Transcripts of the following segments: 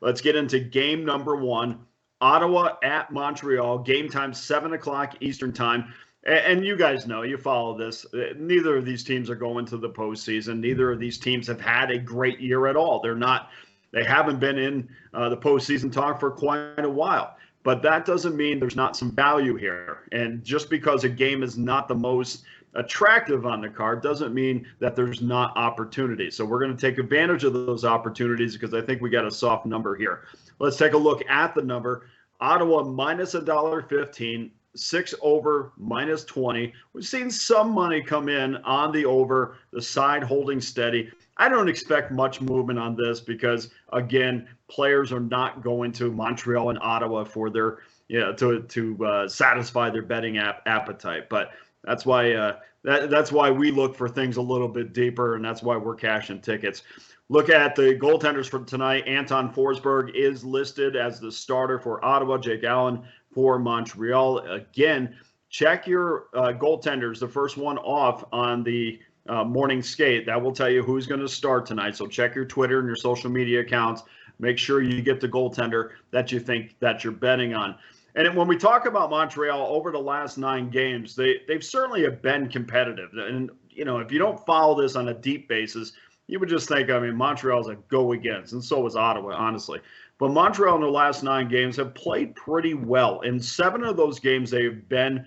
Let's get into game number one. Ottawa at Montreal. Game time, 7 o'clock Eastern time. And you guys know, you follow this. Neither of these teams are going to the postseason. Neither of these teams have had a great year at all. They haven't been in the postseason talk for quite a while. But that doesn't mean there's not some value here. And just because a game is not the most attractive on the card doesn't mean that there's not opportunity. So we're going to take advantage of those opportunities because I think we got a soft number here. Let's take a look at the number. Ottawa minus $1.15, 6 over minus 20. We've seen some money come in on the over, the side holding steady. I don't expect much movement on this because, again, players are not going to Montreal and Ottawa for their, to satisfy their betting appetite. But that's why that's why we look for things a little bit deeper, and that's why we're cashing tickets. Look at the goaltenders for tonight. Anton Forsberg is listed as the starter for Ottawa. Jake Allen for Montreal. Again, check your goaltenders, the first one off on the morning skate. That will tell you who's going to start tonight. So check your Twitter and your social media accounts. Make sure you get the goaltender that you think that you're betting on. And when we talk about Montreal over the last 9 games, they've certainly have been competitive. And, if you don't follow this on a deep basis, you would just think, Montreal's a go against, and so is Ottawa, honestly. But Montreal in the last 9 games have played pretty well. In 7 of those games, they've been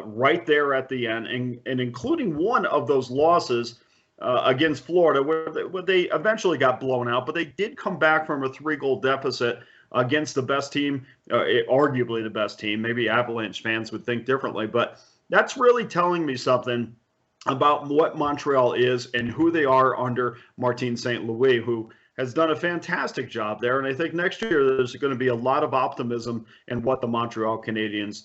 right there at the end, and including one of those losses against Florida, where they eventually got blown out, but they did come back from a 3-goal deficit against the best team, arguably the best team. Maybe Avalanche fans would think differently, but that's really telling me something about what Montreal is and who they are under Martin St. Louis, who has done a fantastic job there. And I think next year there's going to be a lot of optimism in what the Montreal Canadiens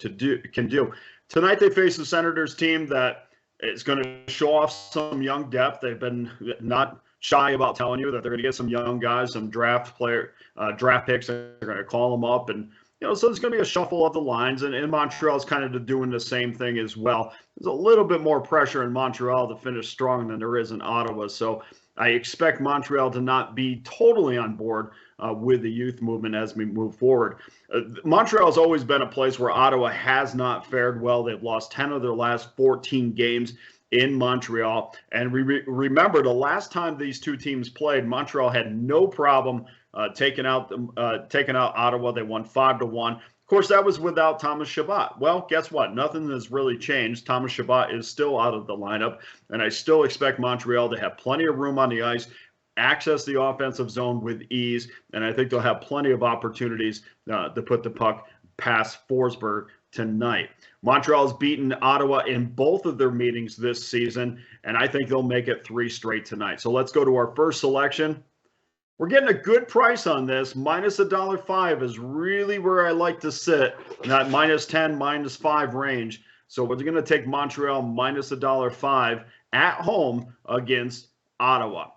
can do. Tonight they face the Senators team that is going to show off some young depth. They've been not shy about telling you that they're going to get some young guys, some draft picks. They're going to call them up, and so there's going to be a shuffle of the lines. And Montreal's kind of doing the same thing as well. There's a little bit more pressure in Montreal to finish strong than there is in Ottawa. So I expect Montreal to not be totally on board with the youth movement as we move forward. Montreal's always been a place where Ottawa has not fared well. They've lost 10 of their last 14 games in Montreal. And remember, the last time these two teams played, Montreal had no problem taking out Ottawa. They won 5-1. Of course, that was without Thomas Chabot. Well, guess what? Nothing has really changed. Thomas Chabot is still out of the lineup, and I still expect Montreal to have plenty of room on the ice, access the offensive zone with ease, and I think they'll have plenty of opportunities to put the puck past Forsberg tonight. Montreal's beaten Ottawa in both of their meetings this season, and I think they'll make it 3 straight tonight. So let's go to our first selection. We're getting a good price on this. Minus $1.05 is really where I like to sit in that minus 10, minus 5 range. So we're going to take Montreal minus $1.05 at home against Ottawa.